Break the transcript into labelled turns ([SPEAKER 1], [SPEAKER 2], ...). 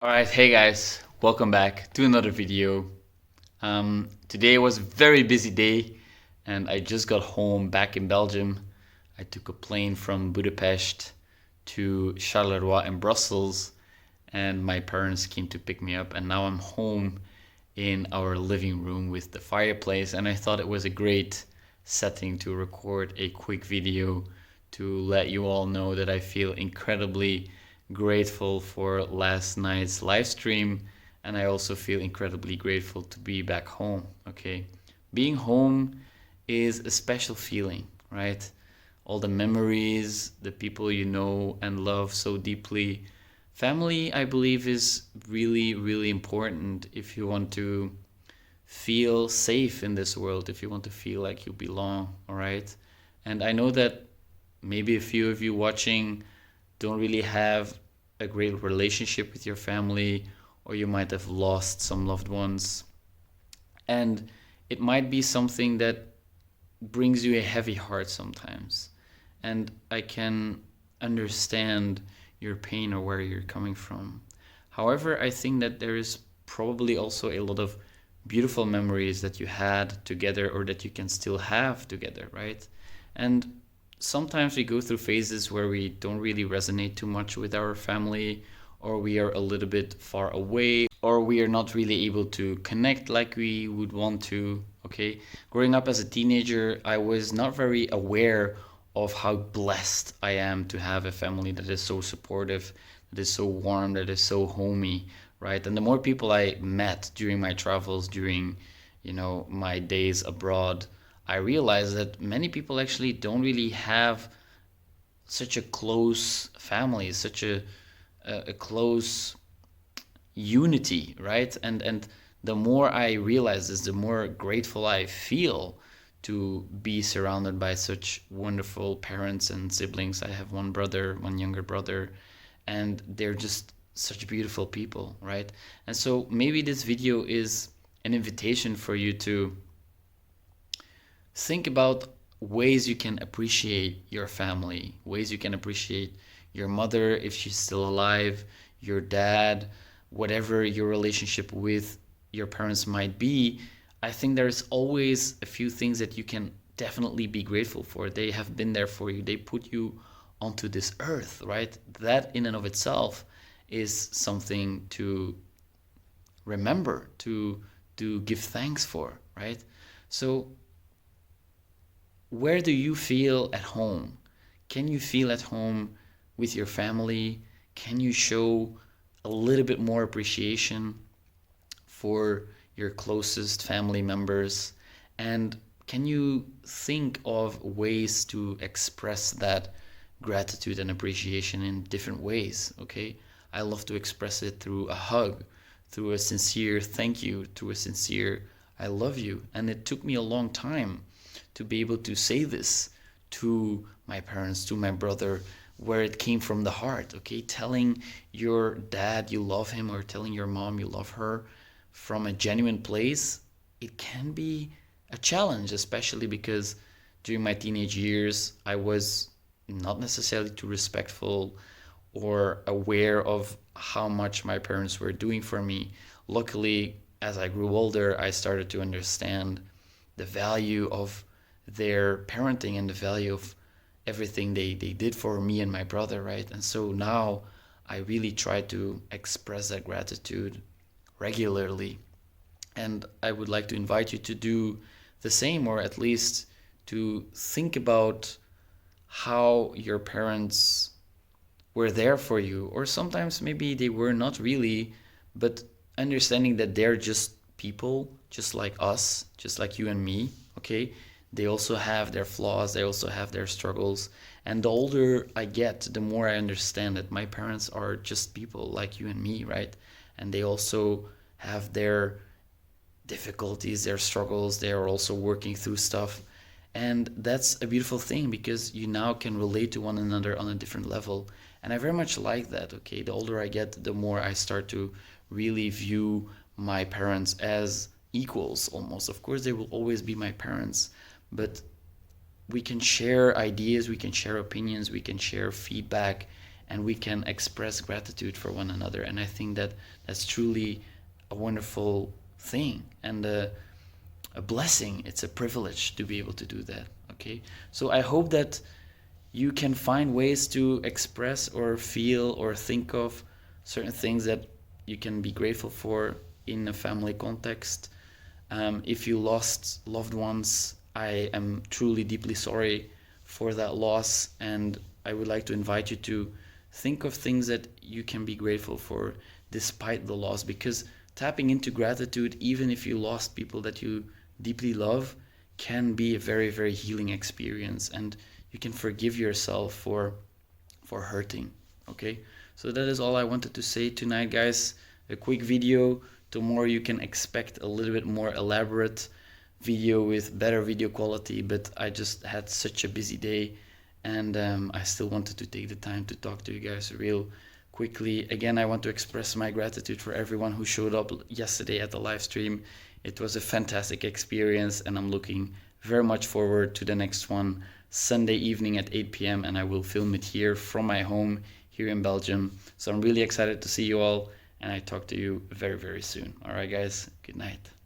[SPEAKER 1] Alright, hey guys, welcome back to another video. Today was a very busy day and I just got home back in Belgium. I took a plane from Budapest to Charleroi in Brussels and my parents came to pick me up, and now I'm home in our living room with the fireplace, and I thought it was a great setting to record a quick video to let you all know that I feel incredibly grateful for last night's live stream, and I also feel incredibly grateful to be back home. Okay, being home is a special feeling, right? All the memories, the people you know and love so deeply. Family, I believe, is really, really important if you want to feel safe in this world, if you want to feel like you belong, all right? And I know that maybe a few of you watching don't really have a great relationship with your family, or you might have lost some loved ones. And it might be something that brings you a heavy heart sometimes. And I can understand your pain or where you're coming from. However, I think that there is probably also a lot of beautiful memories that you had together or that you can still have together, right? And sometimes we go through phases where we don't really resonate too much with our family, or we are a little bit far away, or we are not really able to connect like we would want to. Okay, growing up as a teenager, I was not very aware of how blessed I am to have a family that is so supportive, that is so warm, that is so homey, right? And the more people I met during my travels, during, my days abroad, I realized that many people actually don't really have such a close family, such a close unity, right? And the more I realize this, the more grateful I feel to be surrounded by such wonderful parents and siblings. I have one brother, one younger brother, and they're just such beautiful people, right? And so maybe this video is an invitation for you to think about ways you can appreciate your family, ways you can appreciate your mother if she's still alive, your dad, whatever your relationship with your parents might be. I think there's always a few things that you can definitely be grateful for. They have been there for you. They put you onto this earth, right? That in and of itself is something to remember, to give thanks for, right? So where do you feel at home? Can you feel at home with your family? Can you show a little bit more appreciation for your closest family members? And can you think of ways to express that gratitude and appreciation in different ways? Okay, I love to express it through a hug, through a sincere thank you, through a sincere I love you. And it took me a long time to be able to say this to my parents, to my brother, where it came from the heart. Okay, telling your dad you love him, or telling your mom you love her from a genuine place, it can be a challenge, especially because during my teenage years I was not necessarily too respectful or aware of how much my parents were doing for me. Luckily, as I grew older, I started to understand the value of their parenting and the value of everything they did for me and my brother, right? And so now I really try to express that gratitude regularly. And I would like to invite you to do the same, or at least to think about how your parents were there for you, or sometimes maybe they were not really, but understanding that they're just people, just like us, just like you and me, okay? They also have their flaws, they also have their struggles. And the older I get, the more I understand that my parents are just people like you and me, right? And they also have their difficulties, their struggles. They are also working through stuff. And that's a beautiful thing, because you now can relate to one another on a different level. And I very much like that, okay? The older I get, the more I start to really view my parents as equals almost. Of course, they will always be my parents, but we can share ideas, we can share opinions, we can share feedback, and we can express gratitude for one another. And I think that that's truly a wonderful thing and a blessing. It's a privilege to be able to do that. Okay, so I hope that you can find ways to express or feel or think of certain things that you can be grateful for in a family context. If you lost loved ones, I am truly deeply sorry for that loss, and I would like to invite you to think of things that you can be grateful for despite the loss, because tapping into gratitude, even if you lost people that you deeply love, can be a very, very healing experience, and you can forgive yourself for hurting. Okay, so that is all I wanted to say tonight, guys. A quick video. Tomorrow you can expect a little bit more elaborate video with better video quality, but I just had such a busy day, and I still wanted to take the time to talk to you guys real quickly. Again, I want to express my gratitude for everyone who showed up yesterday at the live stream. It was a fantastic experience, and I'm looking very much forward to the next one Sunday evening at 8 p.m. and I will film it here from my home here in Belgium. So I'm really excited to see you all, and I talk to you very, very soon. All right, guys, good night.